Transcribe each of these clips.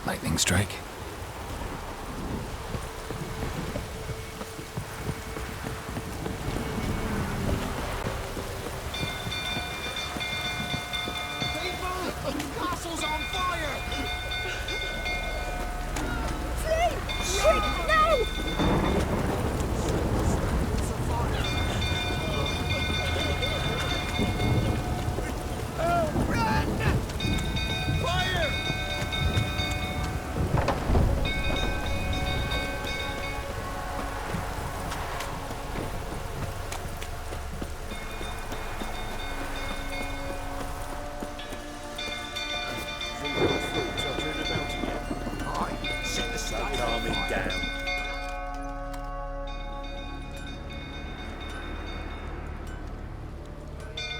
Lightning strike. Castle's on fire! Shit, no!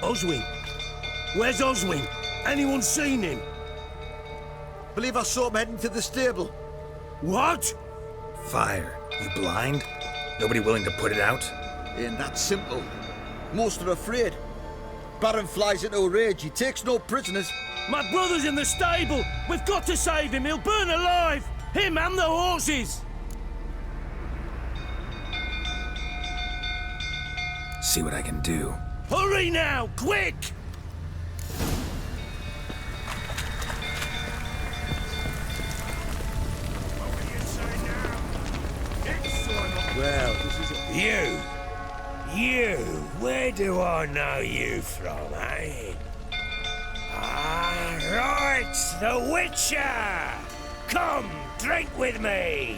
Oswin? Where's Oswin? Anyone seen him? Believe I saw him heading to the stable. What? Fire. You blind? Nobody willing to put it out? Ain't that simple. Most are afraid. Baron flies into a rage. He takes no prisoners. My brother's in the stable! We've got to save him! He'll burn alive! Him and the horses! See what I can do. Hurry now! Quick! Well, you, where do I know you from, eh? Ah, right, the Witcher! Come, drink with me!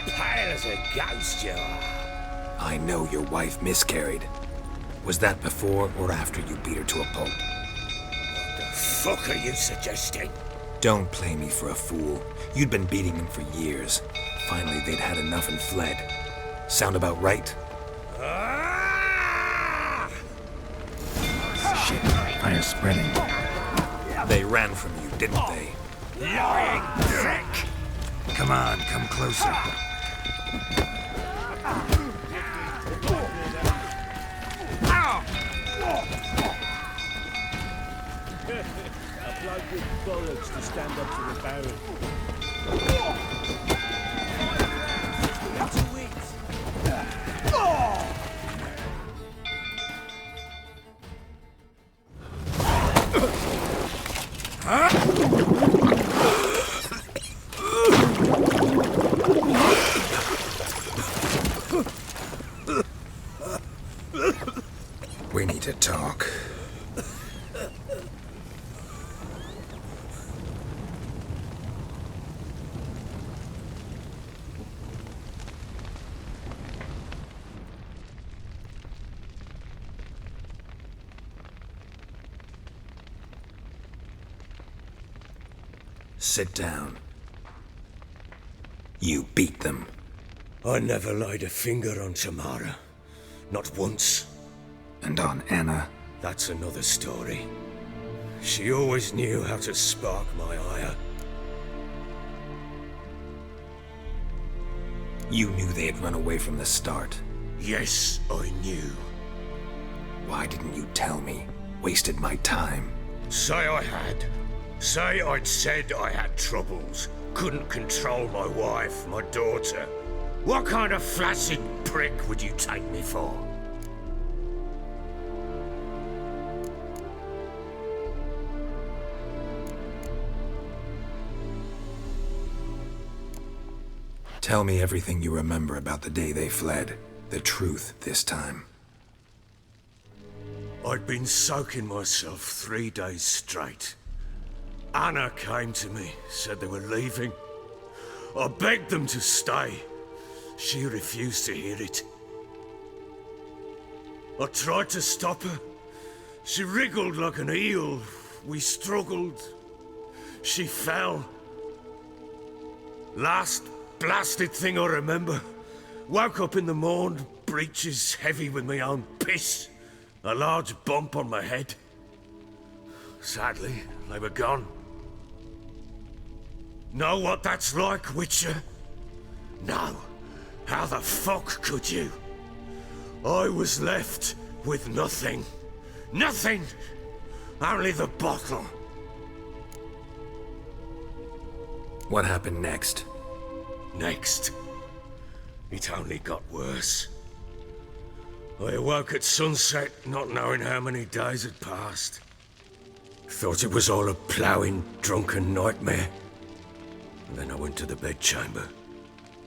Pale as a ghost you are. I know your wife miscarried. Was that before or after you beat her to a pulp? What the fuck are you suggesting? Don't play me for a fool. You'd been beating them for years. Finally, they'd had enough and fled. Sound about right? Ah! Shit, fire's spreading. They ran from you, didn't they? Lying prick! Come on, come closer. A bloke with bollocks to stand up to the Baron. That's a wit. We need to talk. Sit down. You beat them. I never laid a finger on Tamara. Not once. And on Anna. That's another story. She always knew how to spark my ire. You knew they had run away from the start. Yes, I knew. Why didn't you tell me? Wasted my time. Say I had. Say I'd said I had troubles. Couldn't control my wife, my daughter. What kind of flaccid prick would you take me for? Tell me everything you remember about the day they fled. The truth this time. I'd been soaking myself 3 days straight. Anna came to me, said they were leaving. I begged them to stay. She refused to hear it. I tried to stop her. She wriggled like an eel. We struggled. She fell. Last blasted thing I remember. Woke up in the morn, breeches heavy with my own piss. A large bump on my head. Sadly, they were gone. Know what that's like, Witcher? No. How the fuck could you? I was left with nothing. Nothing! Only the bottle. What happened next? Next, it only got worse. I awoke at sunset, not knowing how many days had passed. Thought it was all a ploughing, drunken nightmare. And then I went to the bedchamber,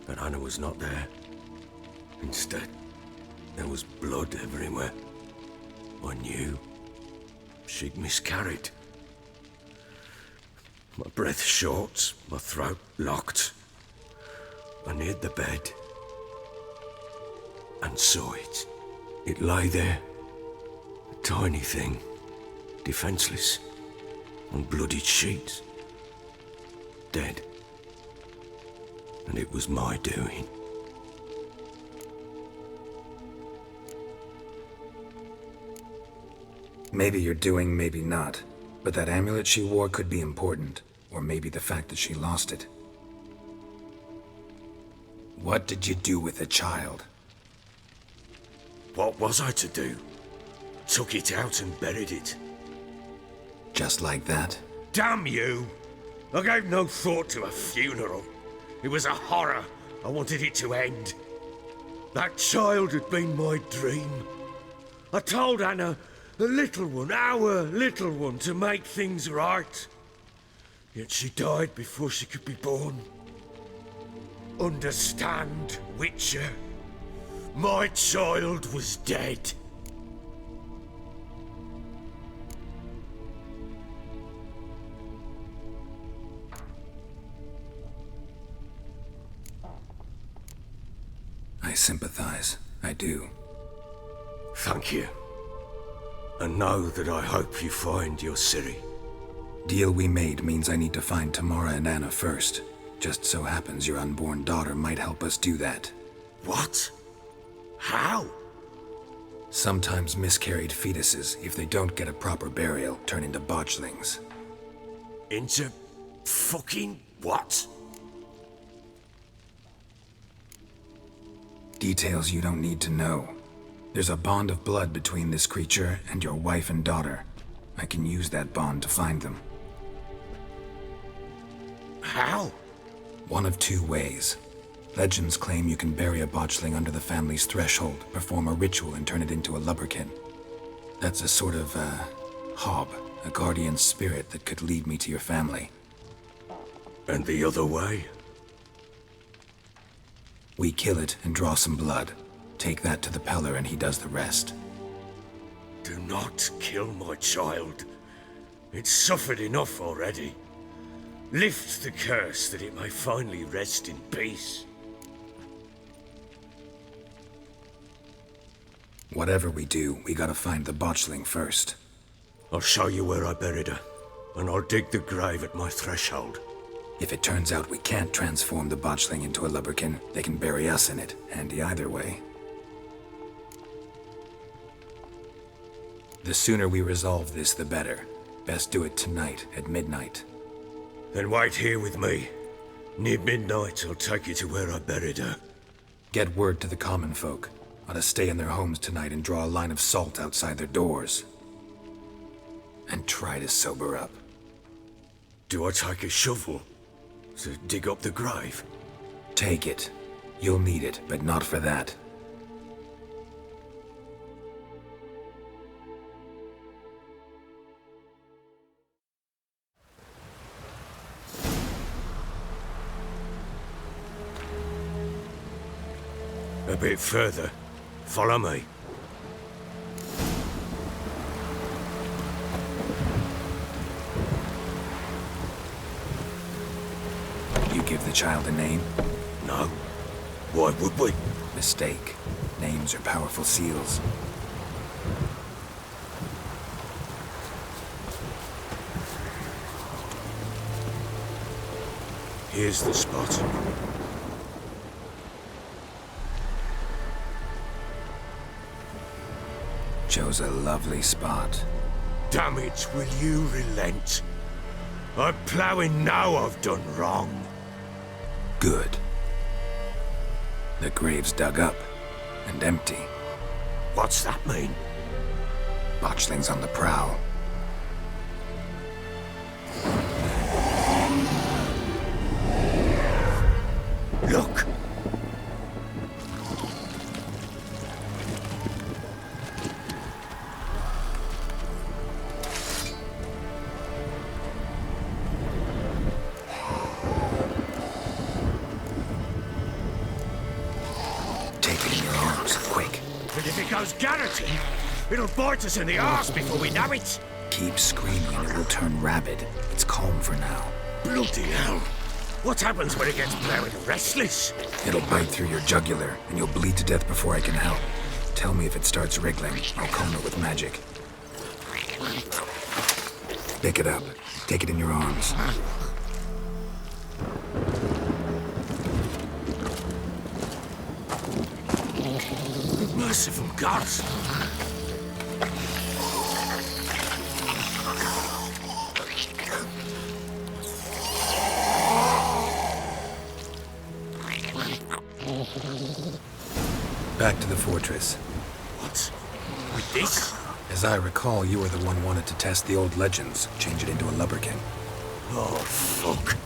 but Anna was not there. Instead, there was blood everywhere. I knew she'd miscarried. My breath short, my throat locked. I neared the bed and saw it. It lay there, a tiny thing, defenseless, on bloodied sheets, dead. And it was my doing. Maybe you're doing, maybe not. But that amulet she wore could be important. Or maybe the fact that she lost it. What did you do with the child? What was I to do? Took it out and buried it. Just like that? Damn you! I gave no thought to a funeral. It was a horror. I wanted it to end. That child had been my dream. I told Anna, the little one, our little one, to make things right. Yet she died before she could be born. Understand, Witcher? My child was dead. I sympathize. I do. Thank you. And know that I hope you find your Ciri. Deal we made means I need to find Tamara and Anna first. Just so happens your unborn daughter might help us do that. What? How? Sometimes miscarried fetuses, if they don't get a proper burial, turn into botchlings. Into fucking what? Details you don't need to know. There's a bond of blood between this creature and your wife and daughter. I can use that bond to find them. How? One of two ways. Legends claim you can bury a botchling under the family's threshold, perform a ritual and turn it into a lubberkin. That's a sort of, hob, a guardian spirit that could lead me to your family. And the other way? We kill it and draw some blood. Take that to the Peller and he does the rest. Do not kill my child. It's suffered enough already. Lift the curse that it may finally rest in peace. Whatever we do, we gotta find the botchling first. I'll show you where I buried her, and I'll dig the grave at my threshold. If it turns out we can't transform the botchling into a lubberkin, they can bury us in it. Handy either way. The sooner we resolve this, the better. Best do it tonight, at midnight. Then wait here with me. Near midnight, I'll take you to where I buried her. Get word to the common folk. Ought to stay in their homes tonight and draw a line of salt outside their doors. And try to sober up. Do I take a shovel to dig up the grave? Take it. You'll need it, but not for that. A bit further. Follow me. You give the child a name? No. Why would we? Mistake. Names are powerful seals. Here's the spot. Chose a lovely spot. Damn it, will you relent? I'm ploughing now I've done wrong. Good. The grave's dug up and empty. What's that mean? Botchling's on the prowl. it goes garroting, it'll bite us in the arse before we know it. Keep screaming and it will turn rabid. It's calm for now. Bloody hell. What happens when it gets blowing restless? It'll bite through your jugular, and you'll bleed to death before I can help. Tell me if it starts wriggling. I'll calm it with magic. Pick it up. Take it in your arms. Merciful gods! Back to the fortress. What? With this? As I recall, you were the one wanted to test the old legends, change it into a lubberkin. Oh, fuck.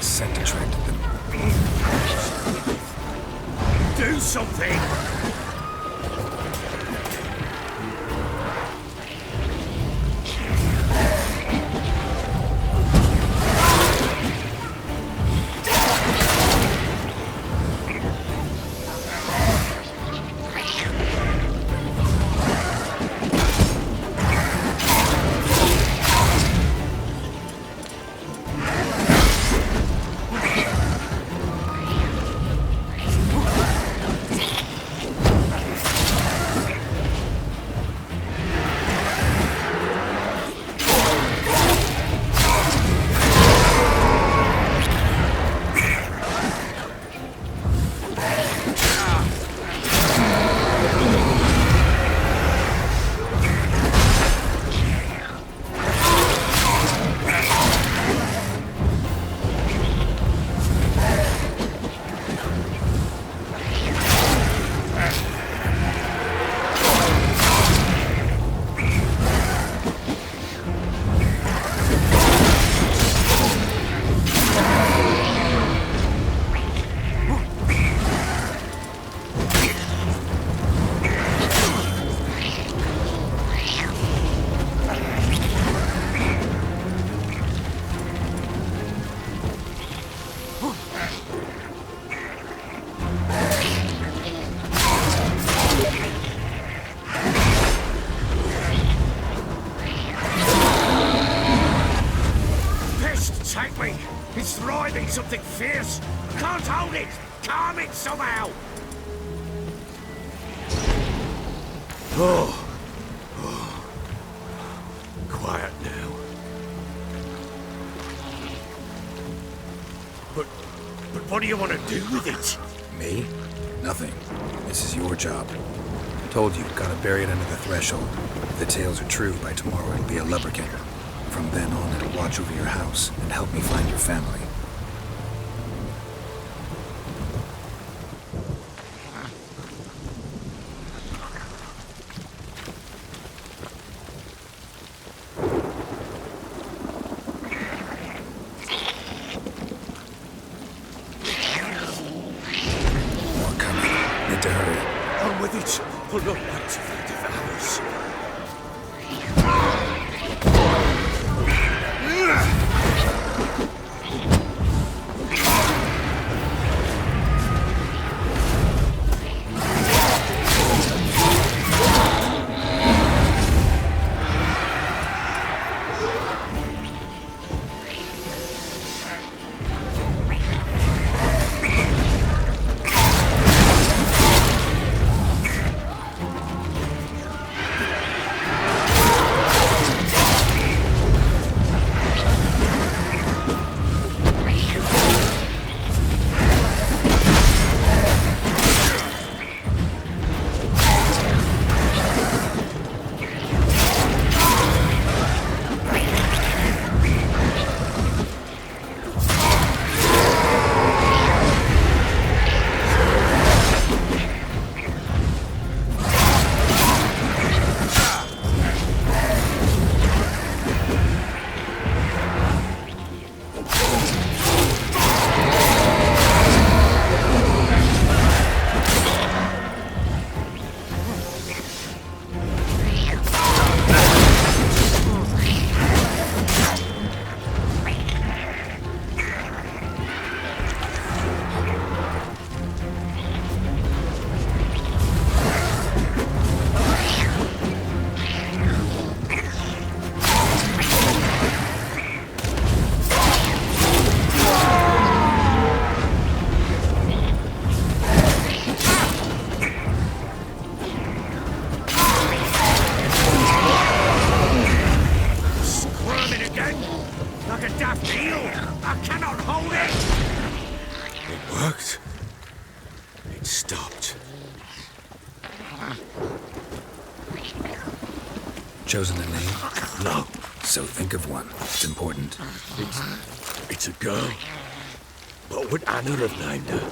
Scent attracted them. Do something! It's thriving something fierce. I can't hold it. Calm it somehow. Oh. Quiet now. But what do you want to do with it? Me? Nothing. This is your job. Told you, gotta bury it under the threshold. If the tales are true, by tomorrow it'll be a lubberkin. From then on, it'll watch over your house and help me find your family. More coming. Need to hurry. On with it. Pull up back to the devours. worked. It stopped. Chosen a name? No, So think of one. It's important. it's a girl. What would Anna have named her?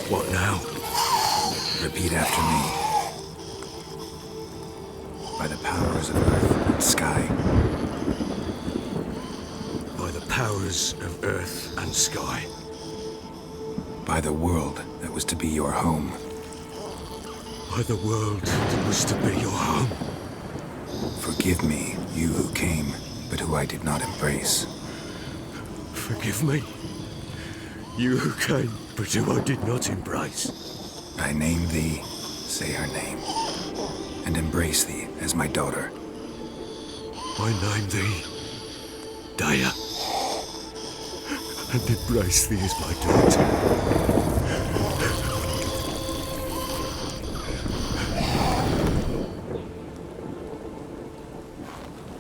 What now? Repeat after me. By the powers of earth and sky. By the powers of earth and sky. By the world that was to be your home. By the world that was to be your home. Forgive me, you who came, but who I did not embrace. Forgive me. You who came, but who I did not embrace. I name thee, say her name, and embrace thee as my daughter. I name thee Daya, and embrace thee as my daughter.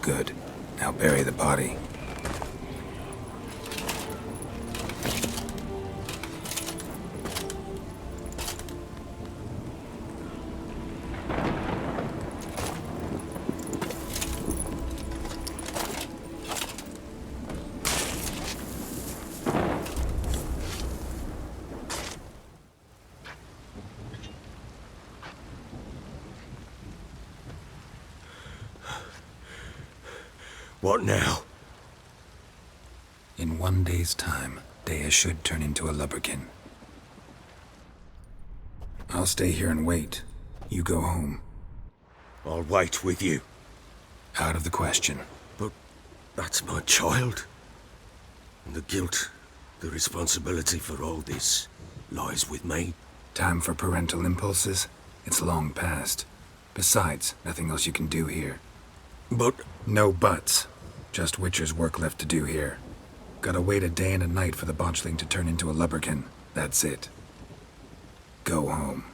Good. Now bury the body. What now? In 1 day's time, Dea should turn into a lubberkin. I'll stay here and wait. You go home. I'll wait with you. Out of the question. But that's my child. And the guilt, the responsibility for all this lies with me. Time for parental impulses? It's long past. Besides, nothing else you can do here. But No buts. Just Witcher's work left to do here. Gotta wait a day and a night for the botchling to turn into a lubberkin. That's it. Go home.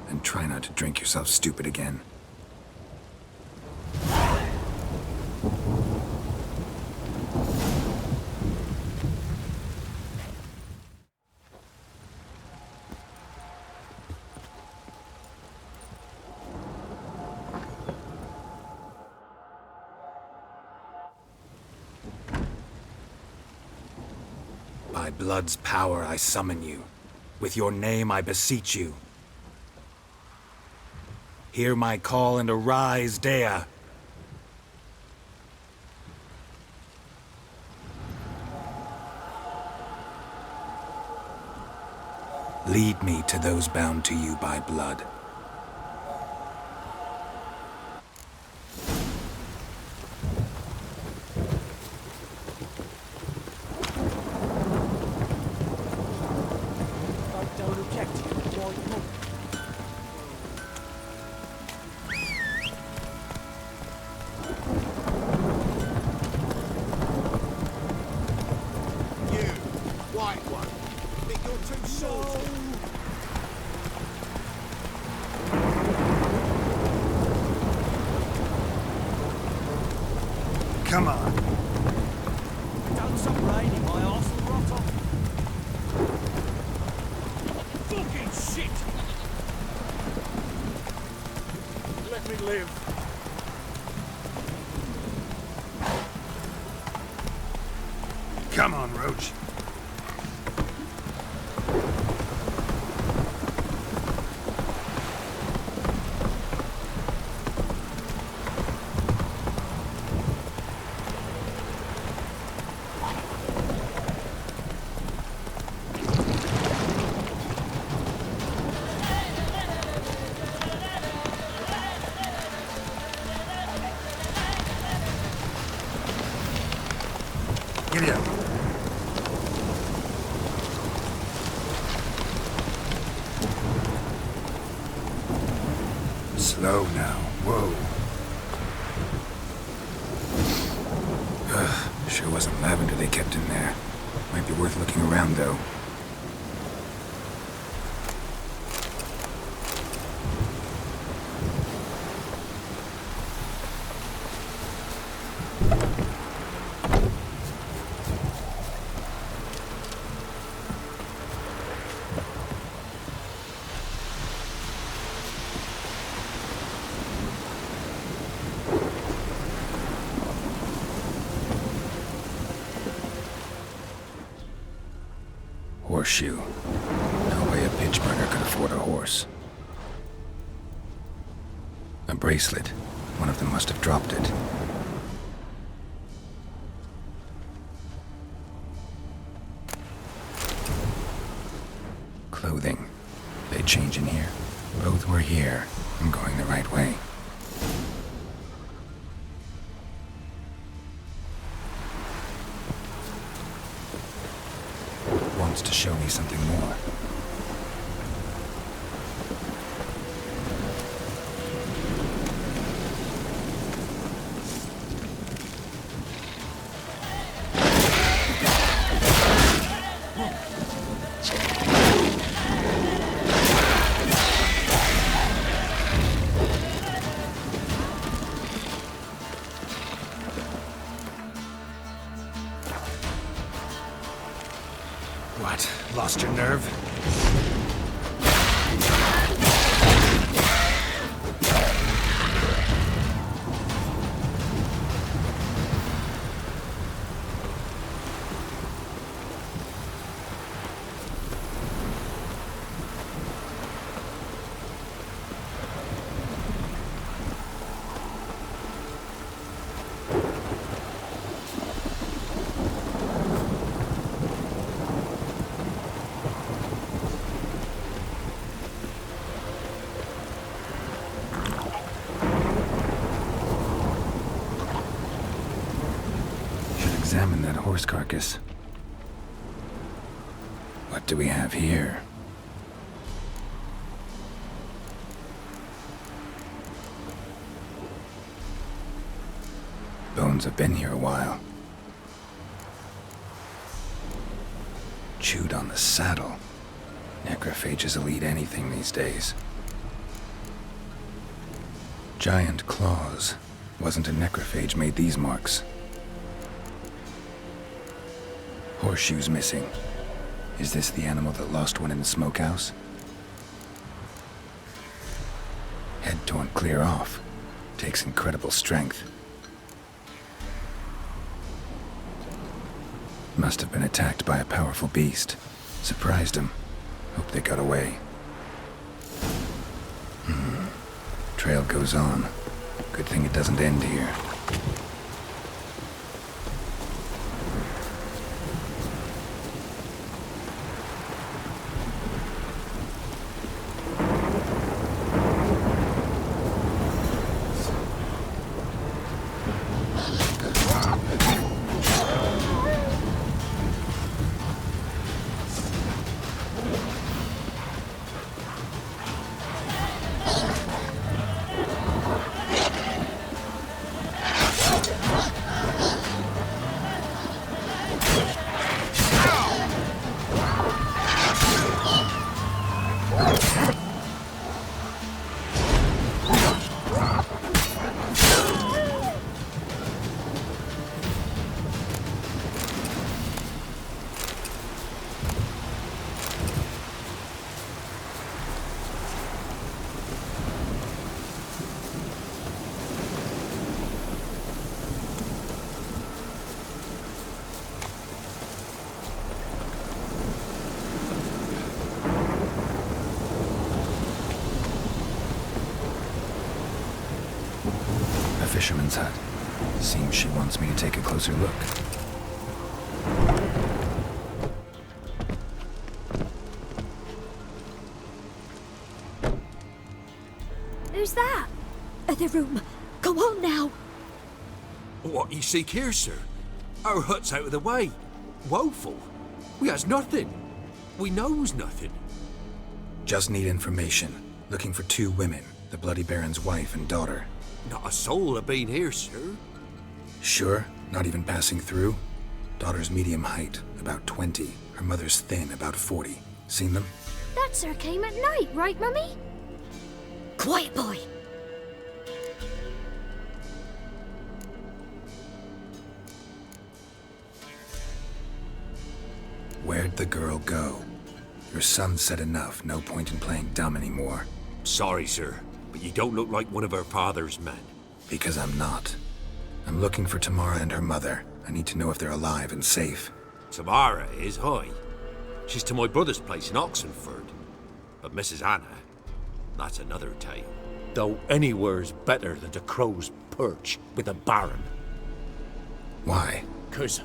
And try not to drink yourself stupid again. By blood's power I summon you. With your name I beseech you. Hear my call and arise, Dea. Lead me to those bound to you by blood. Don't object. Why not? You, white one. Think you're too short. Come on. Don't stop raining, my arse will rot off. Fucking shit! Let me live. Come on, Roach. Giddy up. Slow now. Whoa. Sure wasn't lavender they kept in there. Might be worth looking around, though. Horseshoe. No way a pitch burner could afford a horse. A bracelet. One of them must have dropped it. Clothing. They change in here. Both were here. I'm going the right way. Wants to show me something more. What? Lost your nerve? Examine that horse carcass. What do we have here? Bones have been here a while. Chewed on the saddle. Necrophages will eat anything these days. Giant claws. Wasn't a necrophage made these marks. Horseshoes missing. Is this the animal that lost one in the smokehouse? Head torn clear off. Takes incredible strength. Must have been attacked by a powerful beast. Surprised him. Hope they got away. Trail goes on. Good thing it doesn't end here. Fisherman's hut. Seems she wants me to take a closer look. Who's that? The room. Go on now. What you seek here, sir? Our hut's out of the way. Woeful. We has nothing. We knows nothing. Just need information. Looking for 2 women. The Bloody Baron's wife and daughter. Not a soul have been here, sir. Sure? Not even passing through? Daughter's medium height, about 20. Her mother's thin, about 40. Seen them? That sir came at night, right, Mummy? Quiet, boy. Where'd the girl go? Your son said enough. No point in playing dumb anymore. Sorry, sir, but you don't look like one of her father's men. Because I'm not. I'm looking for Tamara and her mother. I need to know if they're alive and safe. Tamara is, hi. She's to my brother's place in Oxenford. But Mrs. Anna, that's another tale. Though anywhere's better than to Crow's Perch with a baron. Why? 'Cause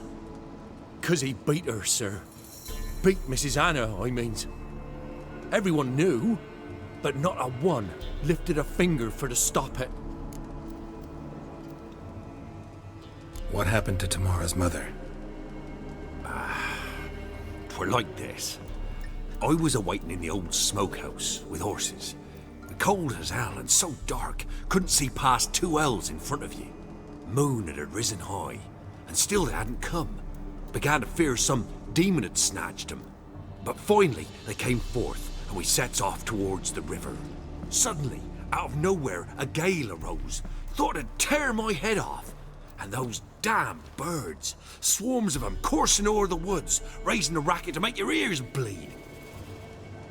he beat her, sir. Beat Mrs. Anna, I means. Everyone knew, but not a one lifted a finger for to stop it. What happened to Tamara's mother? Twere like this. I was awaiting in the old smokehouse with horses. Cold as hell and so dark, couldn't see past 2 ells in front of you. Moon had risen high, and still they hadn't come. Began to fear some demon had snatched them. But finally they came forth, and we sets off towards the river. Suddenly, out of nowhere, a gale arose. Thought it'd tear my head off. And those damn birds, swarms of them coursing o'er the woods, raising a racket to make your ears bleed.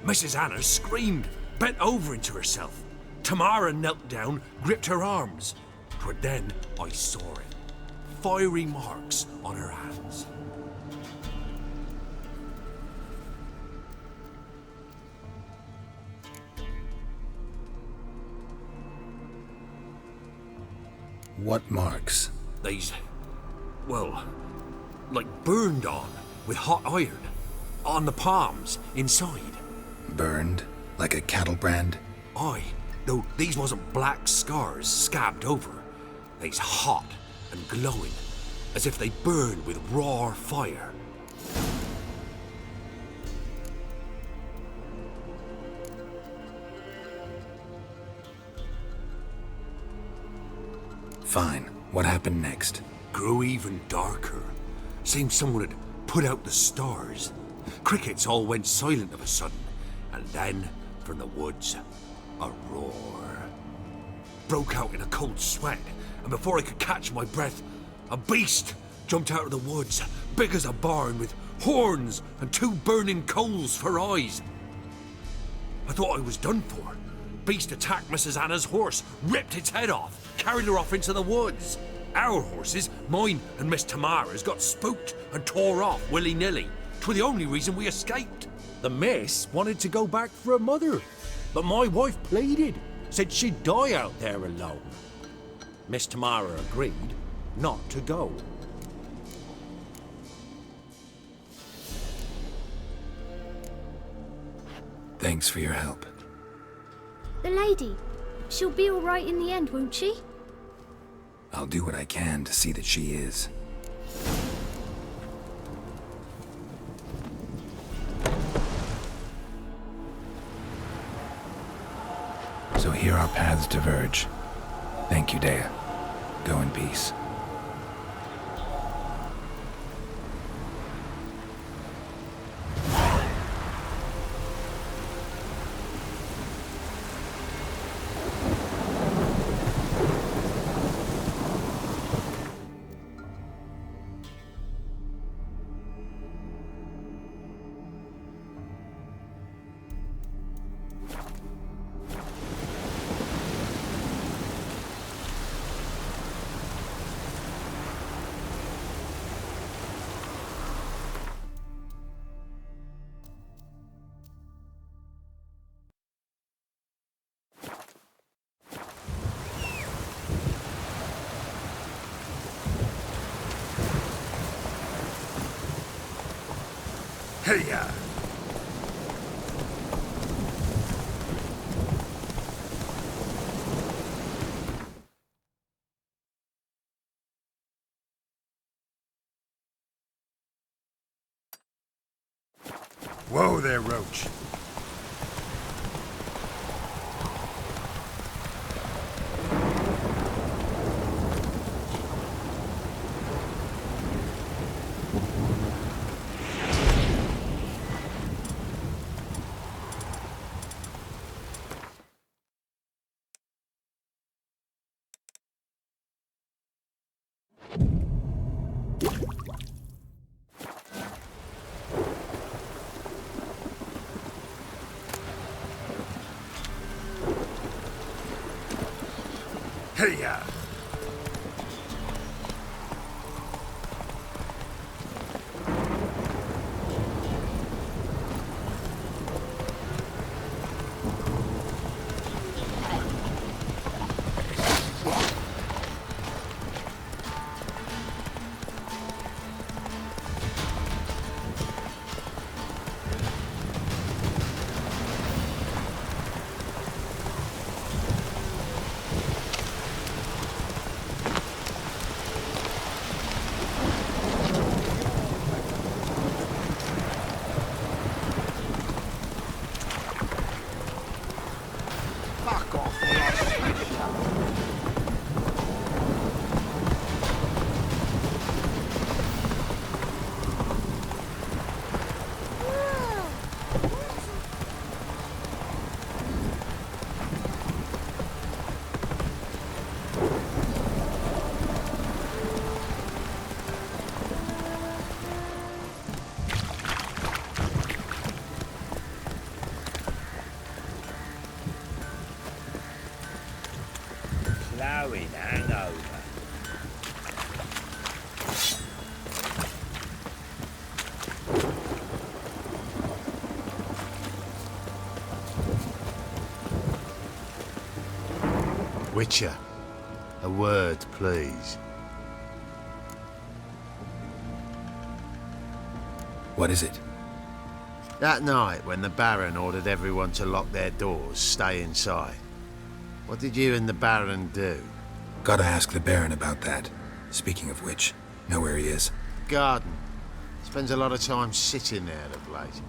Mrs. Anna screamed, bent over into herself. Tamara knelt down, gripped her arms. 'Twere then I saw it. Fiery marks on her hands. What marks? They's, well, like burned on with hot iron. On the palms, inside. Burned? Like a cattle brand? Aye, though these wasn't black scars scabbed over. They's hot and glowing, as if they burned with raw fire. Fine. What happened next? Grew even darker. Seemed someone had put out the stars. Crickets all went silent of a sudden, and then, from the woods, a roar. Broke out in a cold sweat, and before I could catch my breath, a beast jumped out of the woods, big as a barn, with horns and 2 burning coals for eyes. I thought I was done for. Beast attacked Mrs. Anna's horse, ripped its head off, carried her off into the woods. Our horses, mine and Miss Tamara's, got spooked and tore off willy-nilly. 'Twere the only reason we escaped. The miss wanted to go back for her mother, but my wife pleaded, said she'd die out there alone. Miss Tamara agreed not to go. Thanks for your help. The lady. She'll be all right in the end, won't she? I'll do what I can to see that she is. So here our paths diverge. Thank you, Dea. Go in peace. Hey-ya! Whoa there, Roach. Hiya! Fuck off, or I'll smash you. Flowing hangover. Witcher, a word, please. What is it? That night when the Baron ordered everyone to lock their doors, stay inside. What did you and the Baron do? Gotta ask the Baron about that. Speaking of which, know where he is? Garden. Spends a lot of time sitting there of late.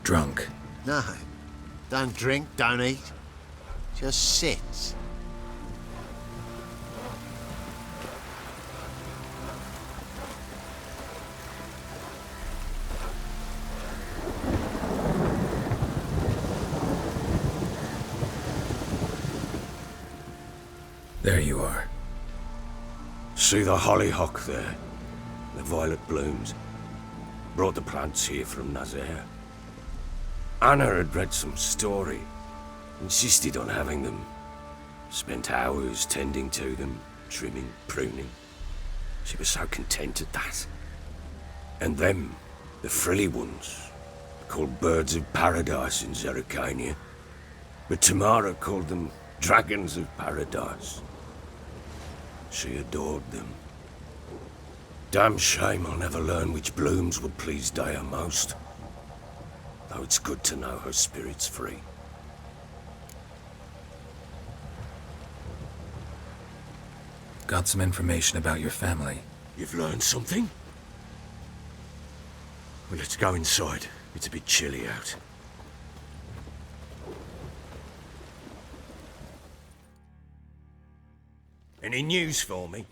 Drunk. No. Don't drink, don't eat. Just sits. There you are. See the hollyhock there? The violet blooms. Brought the plants here from Nazaire. Anna had read some story. Insisted on having them. Spent hours tending to them, trimming, pruning. She was so content at that. And them, the frilly ones, called birds of paradise in Zerrikania. But Tamara called them dragons of paradise. She adored them. Damn shame I'll never learn which blooms would please Dea most. Though it's good to know her spirit's free. Got some information about your family. You've learned something? Well, let's go inside. It's a bit chilly out. Any news for me?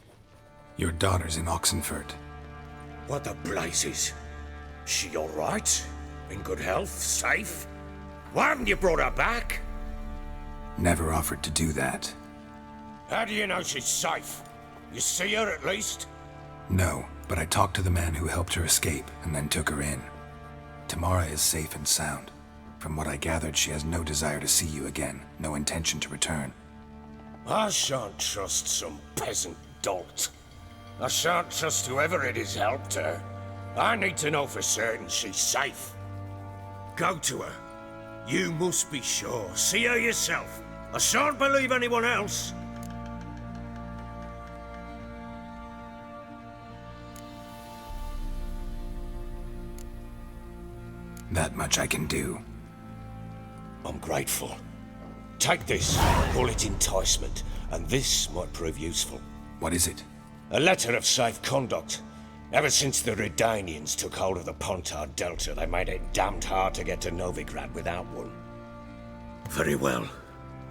Your daughter's in Oxenfurt. What the blazes? She all right? In good health? Safe? Why haven't you brought her back? Never offered to do that. How do you know she's safe? You see her at least? No, but I talked to the man who helped her escape and then took her in. Tamara is safe and sound. From what I gathered, she has no desire to see you again, no intention to return. I shan't trust some peasant dolt. I shan't trust whoever it is helped her. I need to know for certain she's safe. Go to her. You must be sure. See her yourself. I shan't believe anyone else. That much I can do. I'm grateful. Take this, call it enticement, and this might prove useful. What is it? A letter of safe conduct. Ever since the Redanians took hold of the Pontar Delta, they made it damned hard to get to Novigrad without one. Very well.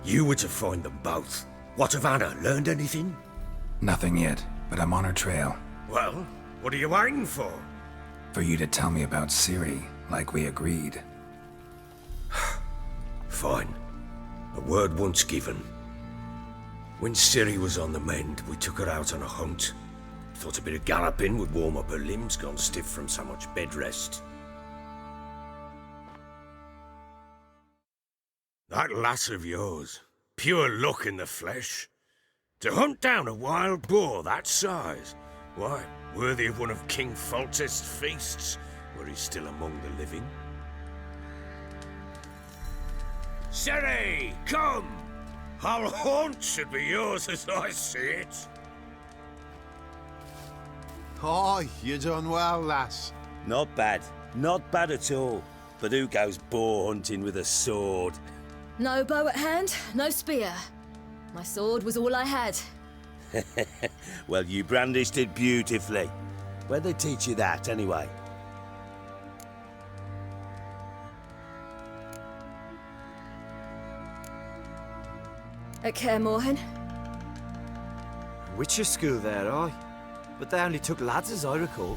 You were to find them both. What of Anna? Learned anything? Nothing yet, but I'm on her trail. Well, what are you waiting for? For you to tell me about Ciri, like we agreed. Fine. A word once given. When Ciri was on the mend, we took her out on a hunt. Thought a bit of galloping would warm up her limbs, gone stiff from so much bed rest. That lass of yours, pure luck in the flesh. To hunt down a wild boar that size, why, worthy of one of King Foltest's feasts, were he still among the living. Ciri, come! Our haunt should be yours as I see it. Oh, you done well, lass. Not bad. Not bad at all. But who goes boar hunting with a sword? No bow at hand, no spear. My sword was all I had. Well, you brandished it beautifully. Where'd they teach you that, anyway? At Kaer Morhen. Witcher school there, aye. But they only took lads, as I recall.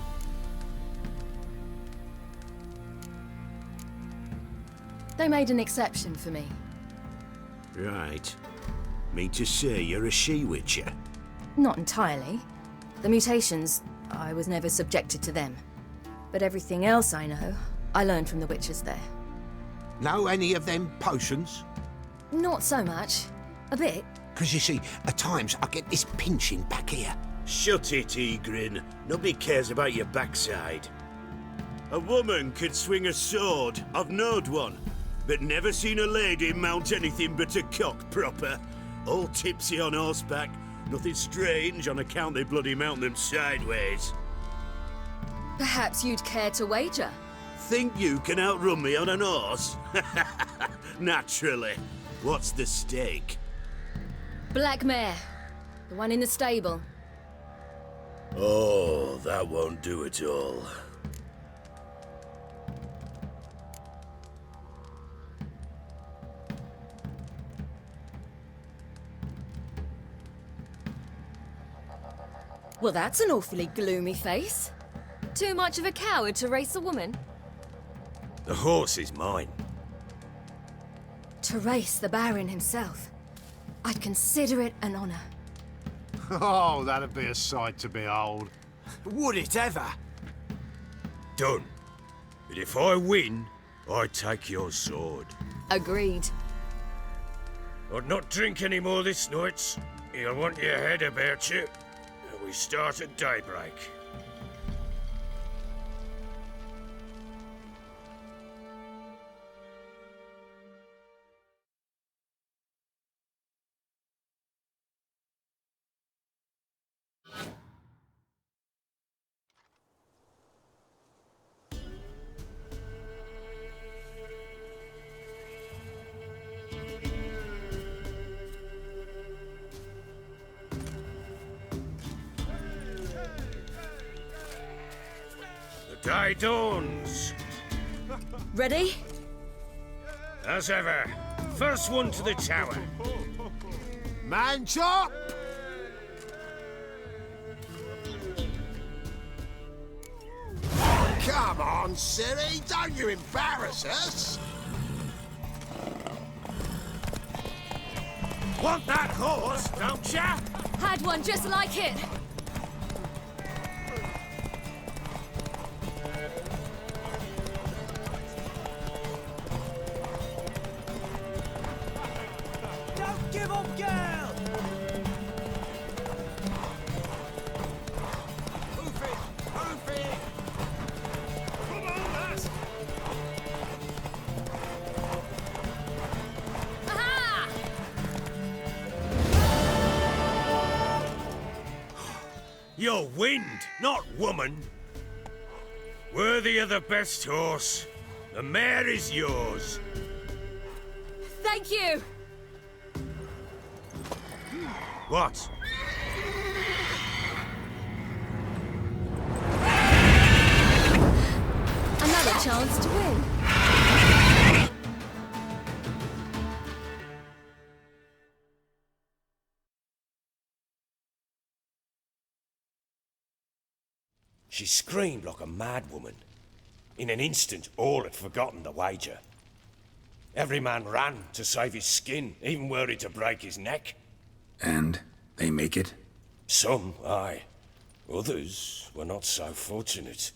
They made an exception for me. Right. Mean to say you're a she-witcher? Not entirely. The mutations, I was never subjected to them. But everything else I know, I learned from the witches there. Know any of them potions? Not so much. A bit. 'Cause you see, at times I get this pinching back here. Shut it, Egrin. Nobody cares about your backside. A woman could swing a sword. I've knowed one. But never seen a lady mount anything but a cock proper. All tipsy on horseback. Nothing strange on account they bloody mount them sideways. Perhaps you'd care to wager? Think you can outrun me on an horse? Naturally. What's the stake? Black mare. The one in the stable. Oh, that won't do at all. Well, that's an awfully gloomy face. Too much of a coward to race a woman? The horse is mine. To race the Baron himself. I'd consider it an honor. Oh, that'd be a sight to behold. Would it ever? Done. But if I win, I take your sword. Agreed. I'd not drink any more this night. You'll want your head about you. We start at daybreak. Day dawns. Ready? As ever, first one to the tower. Man chop! Come on, Ciri, don't you embarrass us! Want that horse, don't ya? Had one just like it. Don't give up, girl! Hoof it! Hoof it! Come on, lass! Aha! You're wind, not woman. Worthy of the best horse. The mare is yours. Thank you! What? Another chance to win. She screamed like a mad woman. In an instant, all had forgotten the wager. Every man ran to save his skin, even worried to break his neck. And they make it? Some, aye. Others were not so fortunate.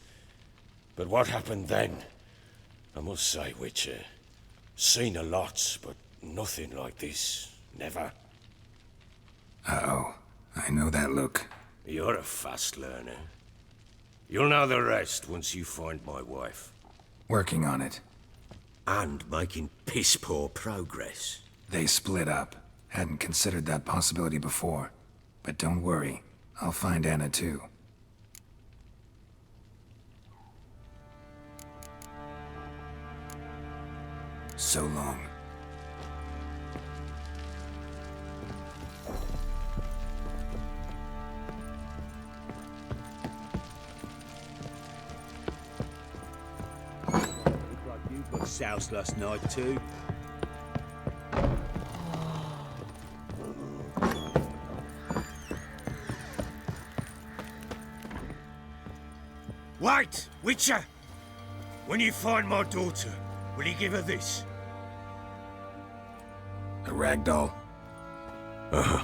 But what happened then? I must say, Witcher, seen a lot, but nothing like this. Never. Uh-oh. I know that look. You're a fast learner. You'll know the rest once you find my wife. Working on it. And making piss-poor progress. They split up. Hadn't considered that possibility before. But don't worry. I'll find Anna too. So long. Looked like you got soused last night too. Wait, Witcher! When you find my daughter, will you give her this? A rag doll? Uh-huh.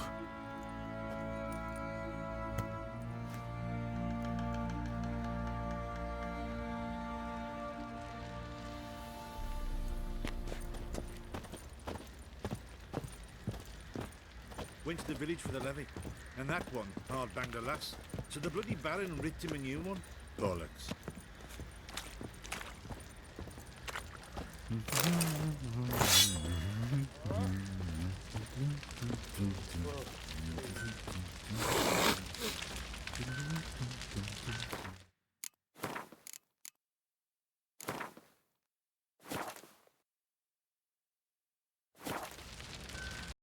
Went to the village for the levy, and that one hard banged a lass. So the bloody Baron ripped him a new one. Bollocks.